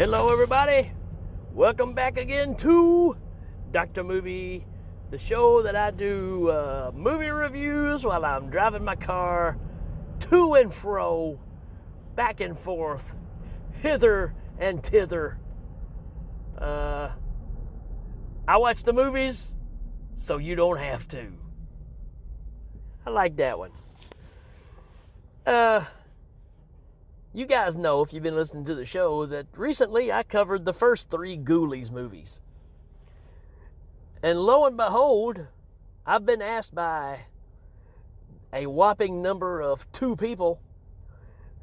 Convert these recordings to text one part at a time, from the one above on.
Hello everybody, welcome back again to Dr. Movie, the show that I do movie reviews while I'm driving my car to and fro, back and forth, hither and thither. I watch the movies so you don't have to. I like that one. You guys know, if you've been listening to the show, that recently I covered the first 3 Ghoulies movies. And lo and behold, I've been asked by a whopping number of 2 people,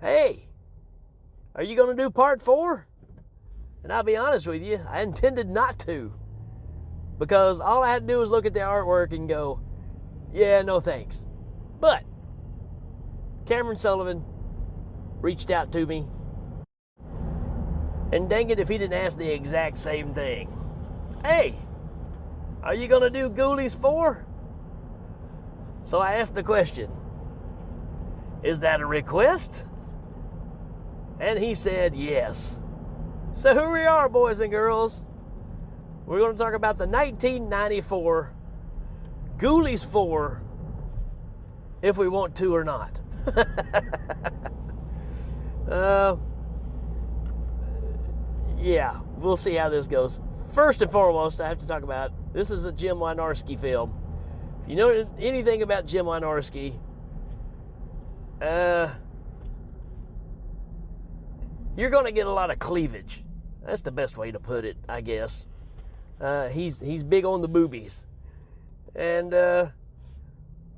hey, are you going to do part 4? And I'll be honest with you, I intended not to. Because all I had to do was look at the artwork and go, yeah, no thanks. But Cameron Sullivan reached out to me, and dang it if he didn't ask the exact same thing. Hey, are you going to do Ghoulies 4? So I asked the question, is that a request? And he said yes. So here we are, boys and girls. We're going to talk about the 1994 Ghoulies 4, if we want to or not. Yeah, we'll see how this goes. First and foremost, I have to talk about, this is a Jim Wynorski film. If you know anything about Jim Wynorski, you're going to get a lot of cleavage. That's the best way to put it, I guess. He's big on the boobies. And,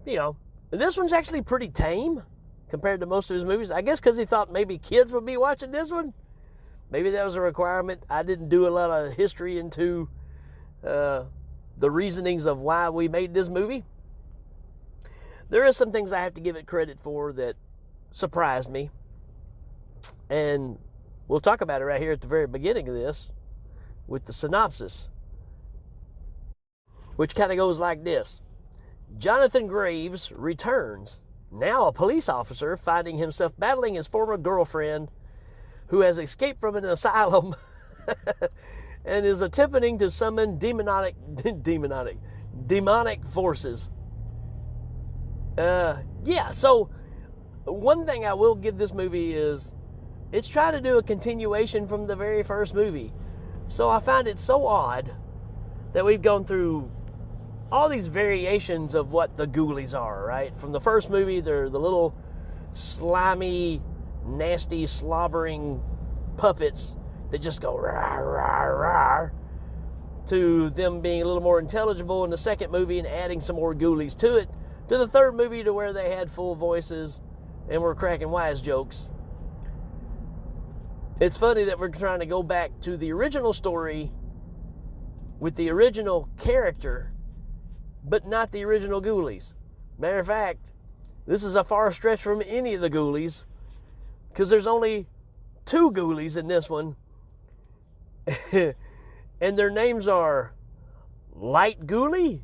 you know, this one's actually pretty tame compared to most of his movies. I guess because he thought maybe kids would be watching this one. Maybe that was a requirement. I didn't do a lot of history into the reasonings of why we made this movie. There is some things I have to give it credit for that surprised me. And we'll talk about it right here at the very beginning of this with the synopsis, which kind of goes like this. Jonathan Graves returns, now a police officer, finding himself battling his former girlfriend who has escaped from an asylum and is attempting to summon demonic forces. Yeah, so one thing I will give this movie is it's trying to do a continuation from the very first movie. So I find it so odd that we've gone through all these variations of what the Ghoulies are, right? From the first movie, they're the little slimy, nasty, slobbering puppets that just go rah, rah, rah, to them being a little more intelligible in the second movie and adding some more Ghoulies to it, to the third movie to where they had full voices and were cracking wise jokes. It's funny that we're trying to go back to the original story with the original character, but not the original Ghoulies. Matter of fact, this is a far stretch from any of the Ghoulies, because there's only 2 Ghoulies in this one, and their names are Light Ghoulie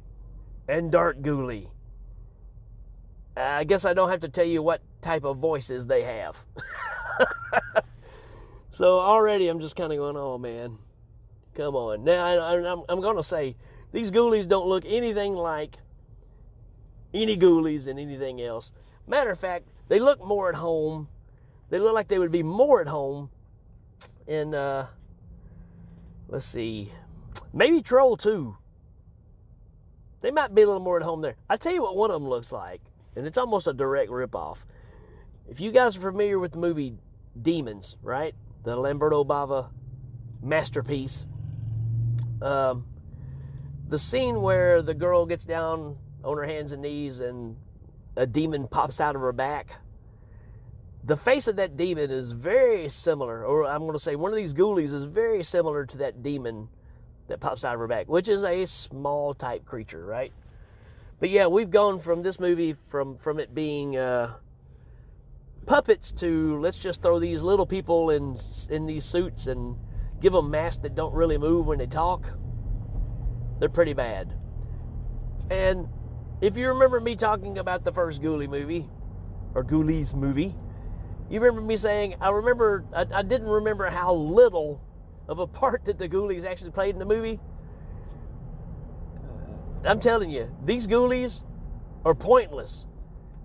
and Dark Ghoulie. I guess I don't have to tell you what type of voices they have. So already I'm just kind of going, oh man, come on. Now I'm going to say, these Ghoulies don't look anything like any Ghoulies and anything else. Matter of fact, they look more at home. They look like they would be more at home in, let's see, maybe Troll 2. They might be a little more at home there. I'll tell you what one of them looks like, and it's almost a direct ripoff. If you guys are familiar with the movie Demons, right? The Lamberto Bava masterpiece. The scene where the girl gets down on her hands and knees and a demon pops out of her back. The face of that demon is very similar, or I'm going to say one of these Ghoulies is very similar to that demon that pops out of her back, which is a small type creature, right? But yeah, we've gone from this movie, from it being puppets to let's just throw these little people in these suits and give them masks that don't really move when they talk. They're pretty bad. And if you remember me talking about the first Ghoulie movie, or Ghoulies movie, you remember me saying, I didn't remember how little of a part that the Ghoulies actually played in the movie. I'm telling you, these Ghoulies are pointless.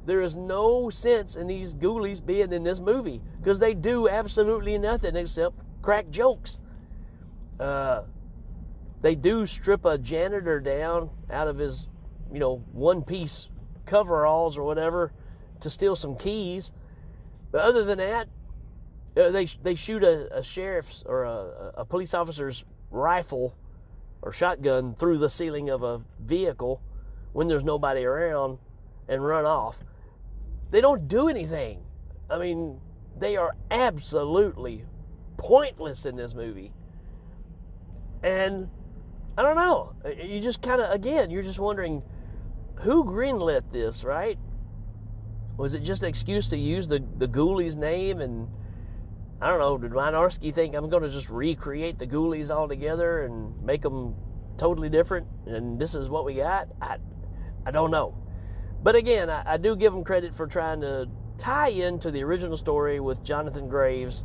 There is no sense in these Ghoulies being in this movie because they do absolutely nothing except crack jokes. They do strip a janitor down out of his, one-piece coveralls or whatever to steal some keys. But other than that, they shoot a sheriff's or a police officer's rifle or shotgun through the ceiling of a vehicle when there's nobody around and run off. They don't do anything. I mean, they are absolutely pointless in this movie. And I don't know. You just kind of, again, you're just wondering who greenlit this, right? Was it just an excuse to use the Ghoulies name? And I don't know, did Wynorski think I'm going to just recreate the Ghoulies all together and make them totally different? And this is what we got? I don't know. But again, I do give them credit for trying to tie into the original story with Jonathan Graves.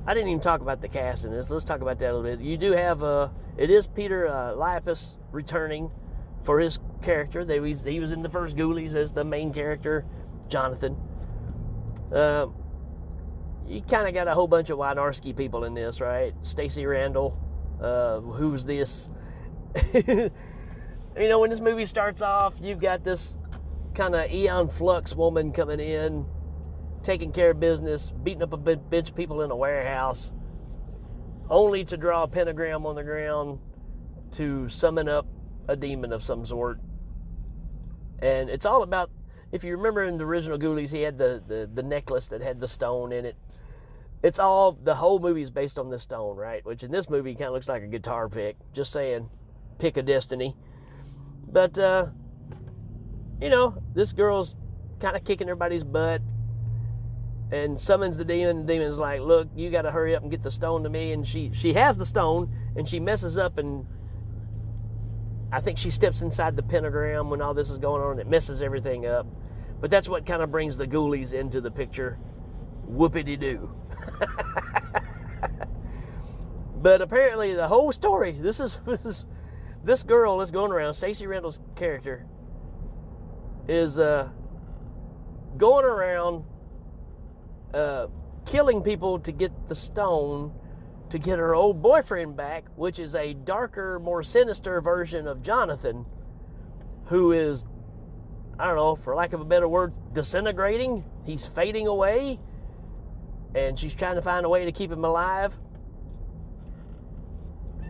I didn't even talk about the cast in this. Let's talk about that a little bit. You do have, it is Peter Liapis returning for his character. He was in the first Ghoulies as the main character, Jonathan. You kind of got a whole bunch of Wynorski people in this, right? Stacey Randall, who's this? When this movie starts off, you've got this kind of Aeon Flux woman coming in, taking care of business, beating up a bunch of people in a warehouse, only to draw a pentagram on the ground to summon up a demon of some sort. And it's all about, if you remember in the original Ghoulies, he had the necklace that had the stone in it. The whole movie is based on this stone, right? Which in this movie kind of looks like a guitar pick. Just saying, pick a destiny. But, this girl's kind of kicking everybody's butt and summons the demon. The demon's like, look, you got to hurry up and get the stone to me. And she has the stone, and she messes up, and I think she steps inside the pentagram when all this is going on, and it messes everything up. But that's what kind of brings the Ghoulies into the picture. Whoopity-doo. But apparently the whole story, this girl that's going around, Stacey Randall's character, is going around killing people to get the stone to get her old boyfriend back, which is a darker, more sinister version of Jonathan, who is, I don't know, for lack of a better word, disintegrating. He's fading away, and she's trying to find a way to keep him alive.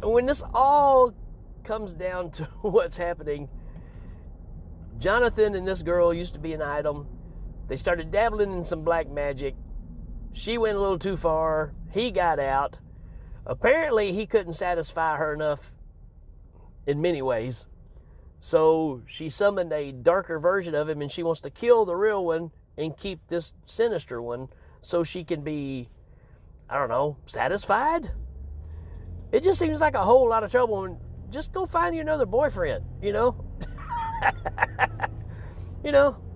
And when this all comes down to what's happening, Jonathan and this girl used to be an item. They started dabbling in some black magic. She went a little too far. He got out. Apparently, he couldn't satisfy her enough in many ways. So she summoned a darker version of him, and she wants to kill the real one and keep this sinister one so she can be, I don't know, satisfied? It just seems like a whole lot of trouble. And just go find you another boyfriend,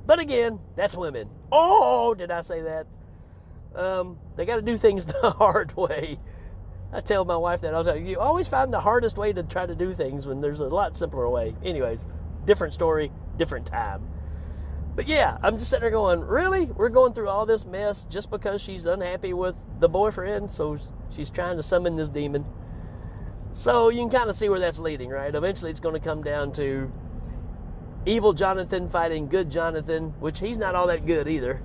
But again, that's women. Oh, did I say that? They got to do things the hard way. I tell my wife that all the time. You always find the hardest way to try to do things when there's a lot simpler way. Anyways, different story, different time. But yeah, I'm just sitting there going, really? We're going through all this mess just because she's unhappy with the boyfriend, so she's trying to summon this demon. So you can kind of see where that's leading, right? Eventually it's going to come down to evil Jonathan fighting good Jonathan, which he's not all that good either.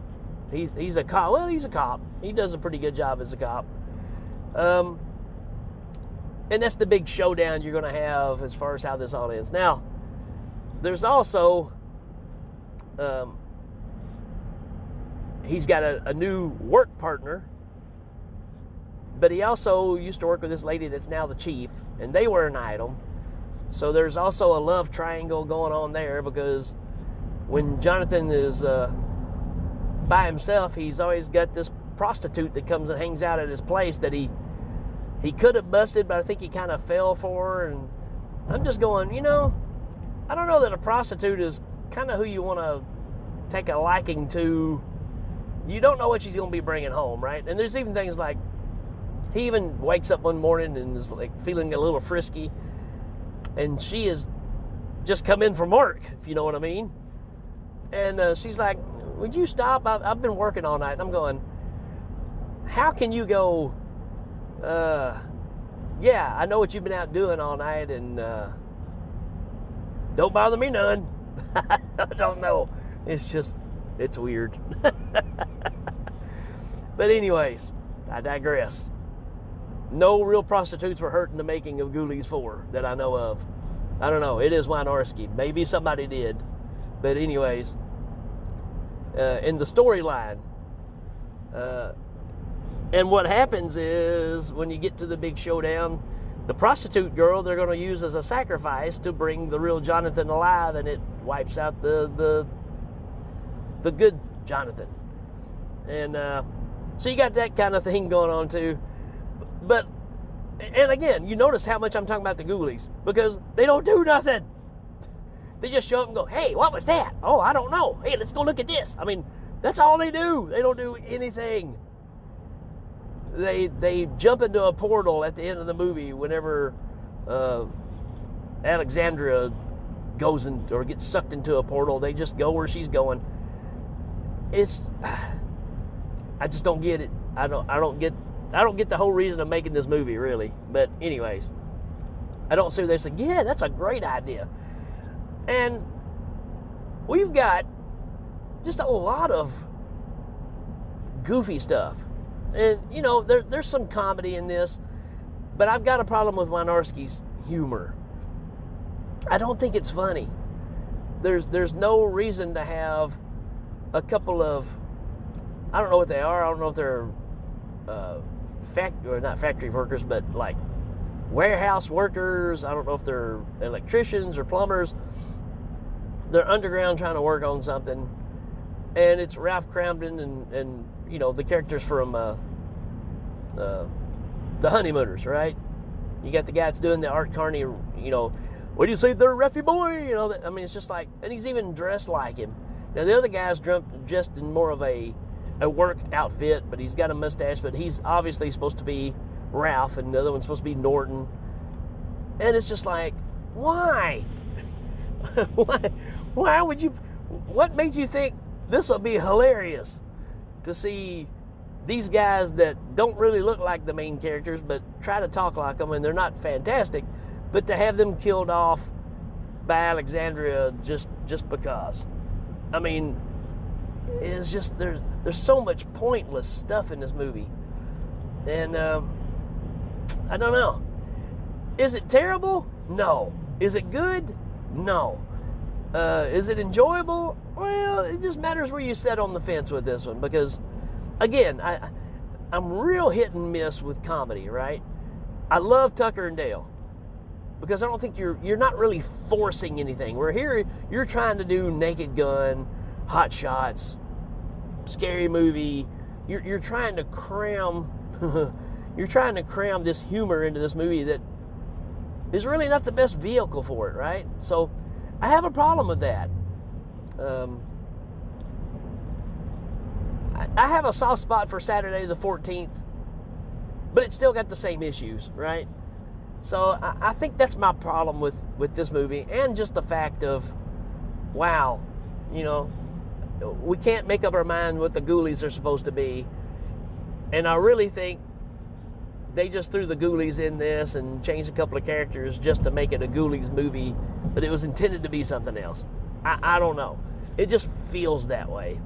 He's a cop. Well, he's a cop. He does a pretty good job as a cop. And that's the big showdown you're going to have as far as how this all ends. Now, there's also, he's got a new work partner, but he also used to work with this lady that's now the chief, and they were an item. So there's also a love triangle going on there, because when Jonathan is by himself, he's always got this prostitute that comes and hangs out at his place that he could have busted, but I think he kind of fell for her. And I'm just going, I don't know that a prostitute is kind of who you want to take a liking to. You don't know what she's going to be bringing home, right? And there's even things like, He even wakes up one morning and is like feeling a little frisky, and she is just come in from work, if you know what I mean. And she's like, would you stop? I've been working all night. And I'm going, how can you go, yeah, I know what you've been out doing all night, and don't bother me none. I don't know. It's weird. But anyways, I digress. No real prostitutes were hurt in the making of Ghoulies 4 that I know of. I don't know. It is Wynorski. Maybe somebody did. But anyways, in the storyline, and what happens is when you get to the big showdown, the prostitute girl they're going to use as a sacrifice to bring the real Jonathan alive, and it wipes out the good Jonathan. And so you got that kind of thing going on too. But, and again, you notice how much I'm talking about the Ghoulies, because they don't do nothing. They just show up and go, hey, what was that? Oh, I don't know. Hey, let's go look at this. I mean, that's all they do. They don't do anything. They jump into a portal at the end of the movie whenever Alexandria goes in or gets sucked into a portal. They just go where she's going. I just don't get it. I don't get the whole reason of making this movie, really. But anyways, I don't see they say, yeah, that's a great idea. And we've got just a lot of goofy stuff. And, you know, there's some comedy in this, but I've got a problem with Wynorski's humor. I don't think it's funny. There's no reason to have a couple of, I don't know what they are. I don't know if they're not factory workers, but like warehouse workers. I don't know if they're electricians or plumbers. They're underground trying to work on something. And it's Ralph Cramden and you know, the characters from the Honeymooners, right? You got the guy that's doing the Art Carney, you know, what do you say there, Reffy boy? You know, I mean, it's just like, and he's even dressed like him. Now, the other guy's dressed in more of a work outfit, but he's got a mustache, but he's obviously supposed to be Ralph, and the other one's supposed to be Norton. And it's just like, why? Why would you, what made you think this will be hilarious to see these guys that don't really look like the main characters, but try to talk like them, and they're not fantastic, but to have them killed off by Alexandria just because? I mean, it's just, there's so much pointless stuff in this movie. And I don't know. Is it terrible? No. Is it good? No. Is it enjoyable? Well, it just matters where you sit on the fence with this one, because again, I'm real hit and miss with comedy, right? I love Tucker and Dale because I don't think you're not really forcing anything. Where here you're trying to do Naked Gun, Hot Shots, Scary Movie. You're trying to cram this humor into this movie that is really not the best vehicle for it, right? So I have a problem with that. I have a soft spot for Saturday the 14th, but it's still got the same issues, right? So I think that's my problem with this movie, and just the fact of, wow, you know, we can't make up our mind what the Ghoulies are supposed to be. And I really think they just threw the Ghoulies in this and changed a couple of characters just to make it a Ghoulies movie, but it was intended to be something else. I don't know. It just feels that way.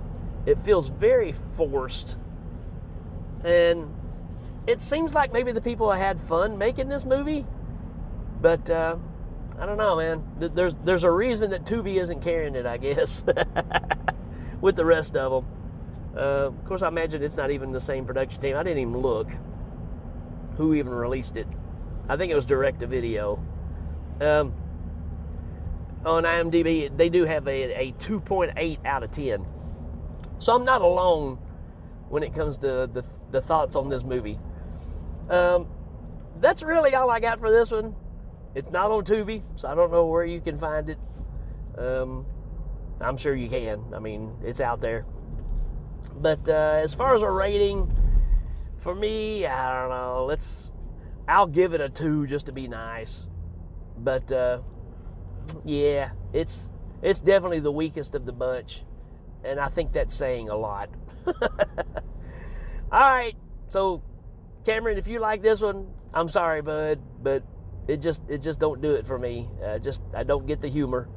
It feels very forced. And it seems like maybe the people had fun making this movie, but I don't know, man. There's a reason that Tubi isn't carrying it, I guess, with the rest of them. Of course, I imagine it's not even the same production team. I didn't even look who even released it. I think it was direct-to-video. On IMDb, they do have a 2.8 out of 10. So I'm not alone when it comes to the thoughts on this movie. That's really all I got for this one. It's not on Tubi, so I don't know where you can find it. I'm sure you can. I mean, it's out there. But as far as a rating, for me, I don't know. I'll give it a 2 just to be nice. But yeah, it's definitely the weakest of the bunch, and I think that's saying a lot. All right, so Cameron, if you like this one, I'm sorry, bud, but it just don't do it for me. I don't get the humor.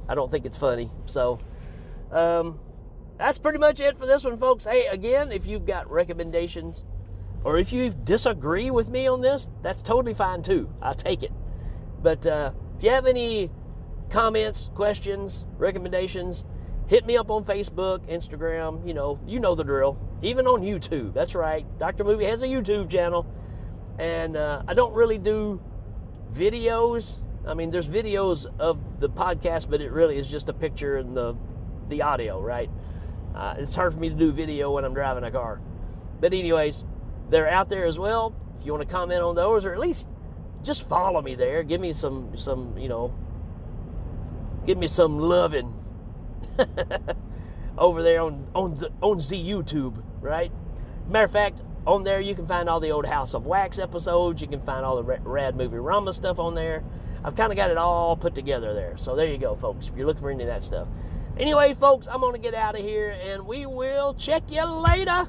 I don't think it's funny. So that's pretty much it for this one, folks. Hey, again, if you've got recommendations or if you disagree with me on this, that's totally fine too. I'll take it. But if you have any comments, questions, recommendations, hit me up on Facebook, Instagram, you know the drill. Even on YouTube, that's right. Dr. Movie has a YouTube channel, and I don't really do videos. I mean, there's videos of the podcast, but it really is just a picture and the audio, right? It's hard for me to do video when I'm driving a car. But anyways, they're out there as well. If you want to comment on those, or at least just follow me there. Give me some give me some loving over there on the YouTube, right? Matter of fact, on there you can find all the old House of Wax episodes. You can find all the Rad Movie Rama stuff on there. I've kind of got it all put together there. So there you go, folks, if you're looking for any of that stuff. Anyway, folks, I'm going to get out of here, and we will check you later.